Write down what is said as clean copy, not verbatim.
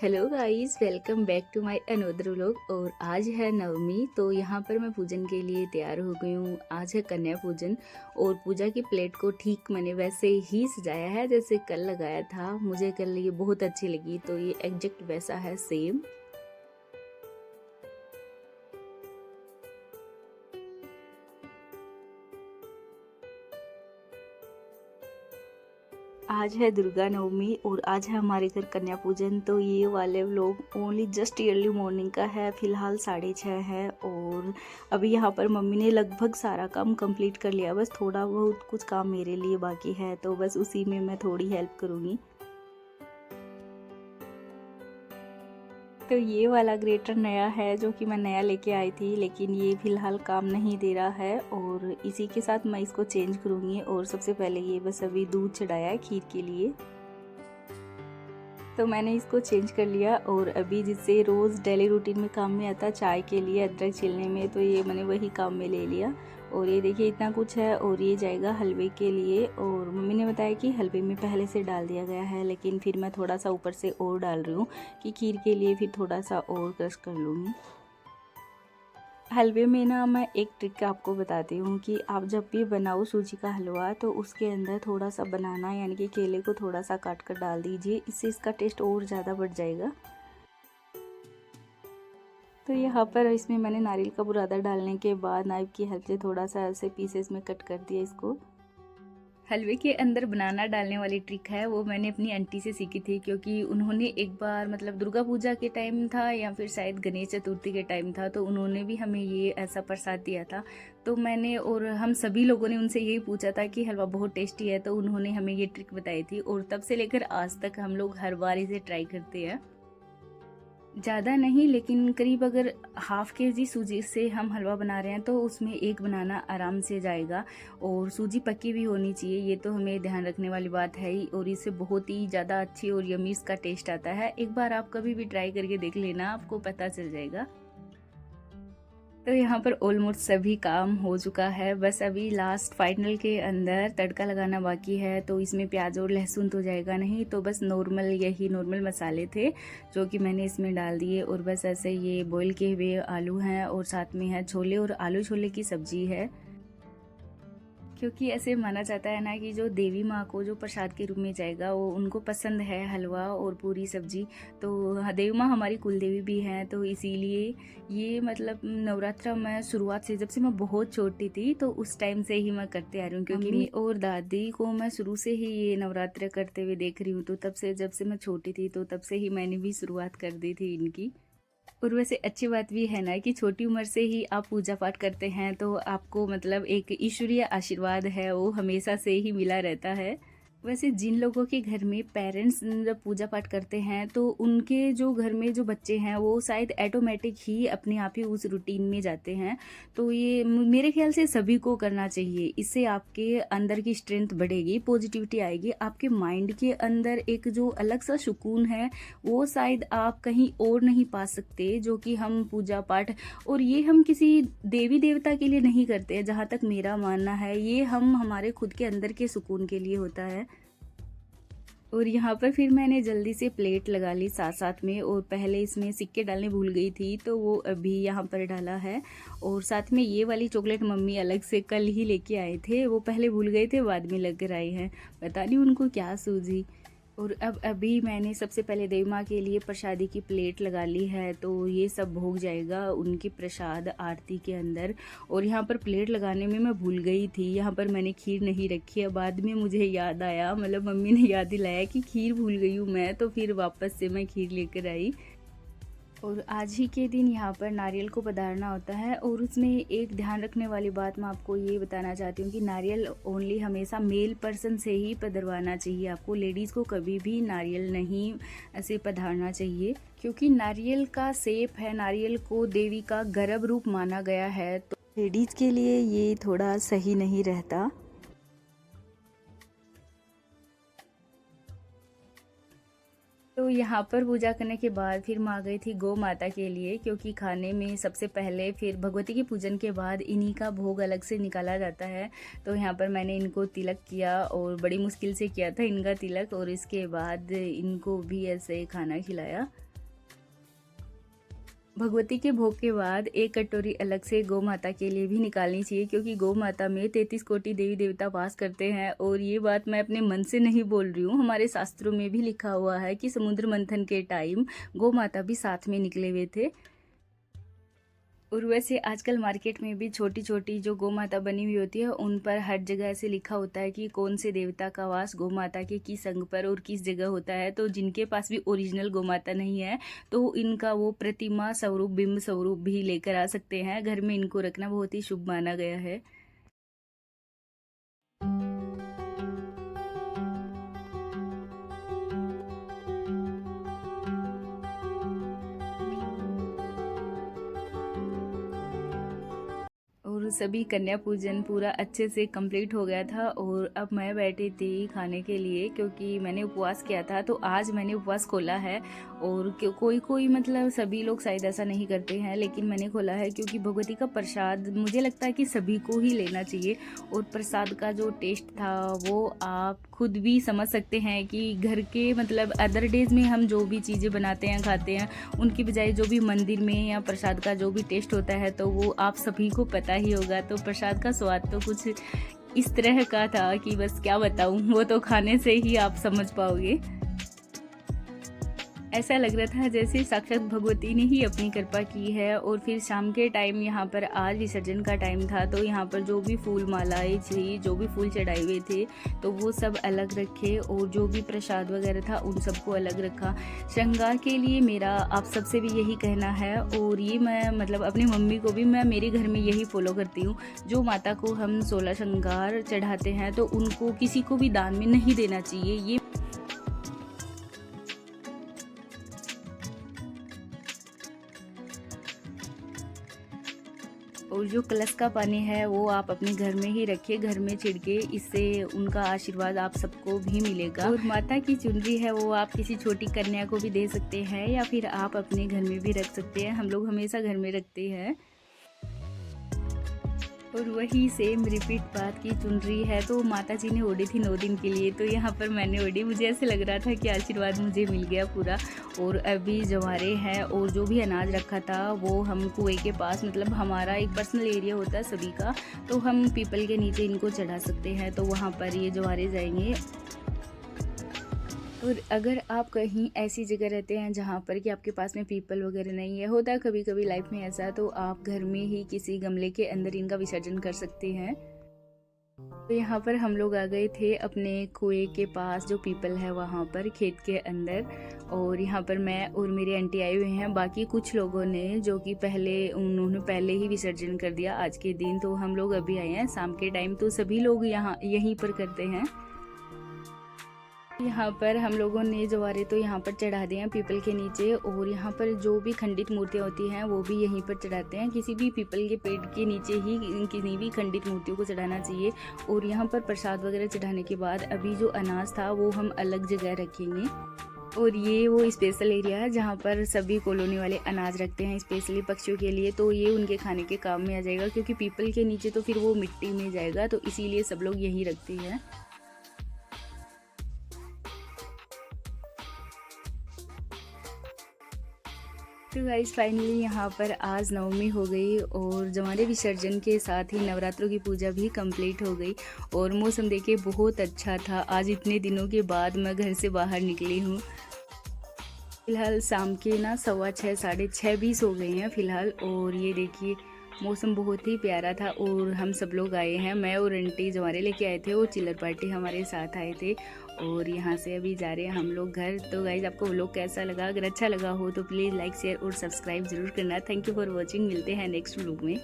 Hello guys, welcome back to my another vlog. और आज है नवमी, तो यहाँ पर मैं पूजन के लिए तैयार हो गई हूँ। आज है कन्या पूजन और पूजा की प्लेट को ठीक मैंने वैसे ही सजाया है जैसे कल लगाया था। मुझे कल ये बहुत अच्छी लगी, तो ये एग्जैक्ट वैसा है सेम। आज है दुर्गा नवमी और आज है हमारे घर कन्या पूजन। तो ये वाले vlog only just early morning का है। फिलहाल 6:30 है और अभी यहाँ पर मम्मी ने लगभग सारा काम कंप्लीट कर लिया। बस थोड़ा बहुत कुछ काम मेरे लिए बाकी है, तो बस उसी में मैं थोड़ी हेल्प करूँगी। तो ये वाला ग्रेटर नया है जो कि मैं नया लेके आई थी, लेकिन ये फ़िलहाल काम नहीं दे रहा है और इसी के साथ मैं इसको चेंज करूँगी। और सबसे पहले ये बस अभी दूध चढ़ाया है खीर के लिए, तो मैंने इसको चेंज कर लिया। और अभी जिससे रोज़ डेली रूटीन में काम में आता चाय के लिए अदरक छीलने में, तो ये मैंने वही काम में ले लिया। और ये देखिए इतना कुछ है और ये जाएगा हलवे के लिए। और मम्मी ने बताया कि हलवे में पहले से डाल दिया गया है, लेकिन फिर मैं थोड़ा सा ऊपर से और डाल रही हूँ कि खीर के लिए फिर थोड़ा सा और क्रश कर लूँगी। हलवे में ना मैं एक ट्रिक आपको बताती हूँ कि आप जब भी बनाओ सूजी का हलवा, तो उसके अंदर थोड़ा सा बनाना यानी कि केले को थोड़ा सा काट कर डाल दीजिए। इससे इसका टेस्ट और ज़्यादा बढ़ जाएगा। तो यहाँ पर इसमें मैंने नारियल का बुरादा डालने के बाद नाइफ की हेल्प से थोड़ा सा ऐसे पीसेस में कट कर दिया इसको। हलवे के अंदर बनाना डालने वाली ट्रिक है वो मैंने अपनी आंटी से सीखी थी, क्योंकि उन्होंने एक बार मतलब दुर्गा पूजा के टाइम था या फिर शायद गणेश चतुर्थी के टाइम था, तो उन्होंने भी हमें ये ऐसा प्रसाद दिया था। तो मैंने और हम सभी लोगों ने उनसे यही पूछा था कि हलवा बहुत टेस्टी है, तो उन्होंने हमें ये ट्रिक बताई थी और तब से लेकर आज तक हम लोग हर बार इसे ट्राई करते हैं। ज़्यादा नहीं, लेकिन करीब अगर हाफ़ केजी सूजी से हम हलवा बना रहे हैं तो उसमें एक बनाना आराम से जाएगा। और सूजी पक्की भी होनी चाहिए, ये तो हमें ध्यान रखने वाली बात है ही। और इससे बहुत ही ज़्यादा अच्छी और यम्मी इसका टेस्ट आता है। एक बार आप कभी भी ट्राई करके देख लेना, आपको पता चल जाएगा। तो यहाँ पर ऑलमोस्ट सभी काम हो चुका है, बस अभी लास्ट फाइनल के अंदर तड़का लगाना बाकी है। तो इसमें प्याज और लहसुन तो जाएगा नहीं, तो बस नॉर्मल यही नॉर्मल मसाले थे जो कि मैंने इसमें डाल दिए। और बस ऐसे ये बॉईल किए हुए आलू हैं और साथ में है छोले और आलू छोले की सब्जी है। क्योंकि ऐसे माना जाता है ना कि जो देवी माँ को जो प्रसाद के रूप में जाएगा वो उनको पसंद है हलवा और पूरी सब्जी। तो देवी माँ हमारी कुल देवी भी हैं, तो इसीलिए ये मतलब नवरात्रा में शुरुआत से जब से मैं बहुत छोटी थी तो उस टाइम से ही मैं करते आ रही हूँ, क्योंकि मम्मी और दादी को मैं शुरू से ही ये नवरात्र करते हुए देख रही हूँ। तो तब से जब से मैं छोटी थी तो तब से ही मैंने भी शुरुआत कर दी थी इनकी। और वैसे अच्छी बात भी है ना कि छोटी उम्र से ही आप पूजा पाठ करते हैं, तो आपको मतलब एक ईश्वरीय आशीर्वाद है वो हमेशा से ही मिला रहता है। वैसे जिन लोगों के घर में पेरेंट्स जब पूजा पाठ करते हैं तो उनके जो घर में जो बच्चे हैं वो शायद ऑटोमेटिक ही अपने आप ही उस रूटीन में जाते हैं। तो ये मेरे ख्याल से सभी को करना चाहिए। इससे आपके अंदर की स्ट्रेंथ बढ़ेगी, पॉजिटिविटी आएगी, आपके माइंड के अंदर एक जो अलग सा सुकून है वो शायद आप कहीं और नहीं पा सकते, जो कि हम पूजा पाठ और ये हम किसी देवी देवता के लिए नहीं करते हैं। जहाँ तक मेरा मानना है, ये हम हमारे खुद के अंदर के सुकून के लिए होता है। और यहाँ पर फिर मैंने जल्दी से प्लेट लगा ली साथ साथ में, और पहले इसमें सिक्के डालने भूल गई थी तो वो अभी यहाँ पर डाला है। और साथ में ये वाली चॉकलेट मम्मी अलग से कल ही लेके आए थे, वो पहले भूल गए थे बाद में लग कर आए हैं, पता नहीं उनको क्या सूझी। और अब अभी मैंने सबसे पहले देवी माँ के लिए प्रसादी की प्लेट लगा ली है, तो ये सब भोग जाएगा उनकी प्रसाद आरती के अंदर। और यहाँ पर प्लेट लगाने में मैं भूल गई थी, यहाँ पर मैंने खीर नहीं रखी है। बाद में मुझे याद आया, मतलब मम्मी ने याद दिलाया कि खीर भूल गई हूँ मैं, तो फिर वापस से मैं खीर लेकर आई। और आज ही के दिन यहाँ पर नारियल को पधारना होता है। और उसमें एक ध्यान रखने वाली बात मैं आपको ये बताना चाहती हूँ कि नारियल ओनली हमेशा मेल पर्सन से ही पधरवाना चाहिए। आपको लेडीज़ को कभी भी नारियल नहीं ऐसे पधारना चाहिए, क्योंकि नारियल का शेप है, नारियल को देवी का गर्भ रूप माना गया है, तो लेडीज़ के लिए ये थोड़ा सही नहीं रहता। तो यहाँ पर पूजा करने के बाद फिर मैं आ गई थी गौ माता के लिए, क्योंकि खाने में सबसे पहले फिर भगवती के पूजन के बाद इन्हीं का भोग अलग से निकाला जाता है। तो यहाँ पर मैंने इनको तिलक किया और बड़ी मुश्किल से किया था इनका तिलक, और इसके बाद इनको भी ऐसे खाना खिलाया। भगवती के भोग के बाद एक कटोरी अलग से गौ माता के लिए भी निकालनी चाहिए, क्योंकि गौ माता में 33 कोटि देवी देवता वास करते हैं। और ये बात मैं अपने मन से नहीं बोल रही हूँ, हमारे शास्त्रों में भी लिखा हुआ है कि समुद्र मंथन के टाइम गौ माता भी साथ में निकले हुए थे। और वैसे आजकल मार्केट में भी छोटी छोटी जो गौ माता बनी हुई होती है, उन पर हर जगह ऐसे लिखा होता है कि कौन से देवता का वास गौ माता के किस अंग पर और किस जगह होता है। तो जिनके पास भी ओरिजिनल गौ माता नहीं है, तो इनका वो प्रतिमा स्वरूप, बिंब स्वरूप भी लेकर आ सकते हैं। घर में इनको रखना बहुत ही शुभ माना गया है। और सभी कन्या पूजन पूरा अच्छे से कंप्लीट हो गया था। और अब मैं बैठी थी खाने के लिए, क्योंकि मैंने उपवास किया था, तो आज मैंने उपवास खोला है। और कोई कोई मतलब सभी लोग शायद ऐसा नहीं करते हैं, लेकिन मैंने खोला है क्योंकि भगवती का प्रसाद मुझे लगता है कि सभी को ही लेना चाहिए। और प्रसाद का जो टेस्ट था वो आप खुद भी समझ सकते हैं कि घर के मतलब अदर डेज में हम जो भी चीज़ें बनाते हैं, खाते हैं, उनकी बजाय जो भी मंदिर में या प्रसाद का जो भी टेस्ट होता है, तो वो आप सभी को पता ही होगा। तो प्रसाद का स्वाद तो कुछ इस तरह का था कि बस क्या बताऊं, वो तो खाने से ही आप समझ पाओगे। ऐसा लग रहा था जैसे साक्षात भगवती ने ही अपनी कृपा की है। और फिर शाम के टाइम यहाँ पर आज विसर्जन का टाइम था, तो यहाँ पर जो भी फूल मालाएं थी, जो भी फूल चढ़ाए हुए थे, तो वो सब अलग रखे। और जो भी प्रसाद वगैरह था उन सबको अलग रखा। श्रृंगार के लिए मेरा आप सबसे भी यही कहना है, और ये मैं मतलब अपनी मम्मी को भी मैं मेरे घर में यही फॉलो करती हूँ। जो माता को हम 16 श्रृंगार चढ़ाते हैं, तो उनको किसी को भी दान में नहीं देना चाहिए। ये और जो कलश का पानी है वो आप अपने घर में ही रखिए, घर में छिड़के, इससे उनका आशीर्वाद आप सबको भी मिलेगा। और माता की चुनरी है वो आप किसी छोटी कन्या को भी दे सकते हैं, या फिर आप अपने घर में भी रख सकते हैं। हम लोग हमेशा घर में रखते हैं। और वही सेम रिपीट बात की चुनरी है, तो माता जी ने ओढ़ी थी 9 दिन के लिए, तो यहाँ पर मैंने ओढ़ी। मुझे ऐसे लग रहा था कि आशीर्वाद मुझे मिल गया पूरा। और अभी जवारे हैं और जो भी अनाज रखा था वो हम कुएं के पास, मतलब हमारा एक पर्सनल एरिया होता है सभी का, तो हम पीपल के नीचे इनको चढ़ा सकते हैं। तो वहाँ पर ये जवारे जाएंगे। और अगर आप कहीं ऐसी जगह रहते हैं जहाँ पर कि आपके पास में पीपल वगैरह नहीं है, होता है कभी कभी लाइफ में ऐसा, तो आप घर में ही किसी गमले के अंदर इनका विसर्जन कर सकते हैं। तो यहाँ पर हम लोग आ गए थे अपने कुएं के पास, जो पीपल है वहाँ पर खेत के अंदर। और यहाँ पर मैं और मेरी आंटी आए हुए हैं। बाकी कुछ लोगों ने जो कि उन्होंने पहले ही विसर्जन कर दिया आज के दिन, तो हम लोग अभी आए हैं शाम के टाइम, तो सभी लोग यहाँ यहीं पर करते हैं। यहाँ पर हम लोगों ने जवारे तो यहाँ पर चढ़ा दिए हैं पीपल के नीचे। और यहाँ पर जो भी खंडित मूर्तियाँ होती हैं वो भी यहीं पर चढ़ाते हैं। किसी भी पीपल के पेड़ के नीचे ही किसी भी खंडित मूर्तियों को चढ़ाना चाहिए। और यहाँ पर प्रसाद वगैरह चढ़ाने के बाद अभी जो अनाज था वो हम अलग जगह रखेंगे। और ये वो स्पेशल एरिया है जहाँ पर सभी कॉलोनी वाले अनाज रखते हैं स्पेशली पक्षियों के लिए, तो ये उनके खाने के काम में आ जाएगा, क्योंकि पीपल के नीचे तो फिर वो मिट्टी में जाएगा, तो इसीलिए सब लोग यहीं रखते हैं। तो गाइस फाइनली यहाँ पर आज नवमी हो गई और जवारे विसर्जन के साथ ही नवरात्रों की पूजा भी कंप्लीट हो गई। और मौसम देखिए बहुत अच्छा था। आज इतने दिनों के बाद मैं घर से बाहर निकली हूँ। फिलहाल शाम के ना 6:15 6:30 भी हो गए हैं फिलहाल। और ये देखिए मौसम बहुत ही प्यारा था। और हम सब लोग आए हैं, मैं और आंटी जवारे लेके आए थे और चिल्लर पार्टी हमारे साथ आए थे। और यहाँ से अभी जा रहे हैं हम लोग घर। तो गाइज आपको व्लॉग कैसा लगा? अगर अच्छा लगा हो तो प्लीज़ लाइक शेयर और सब्सक्राइब जरूर करना। Thank you for watching. मिलते हैं नेक्स्ट व्लॉग में।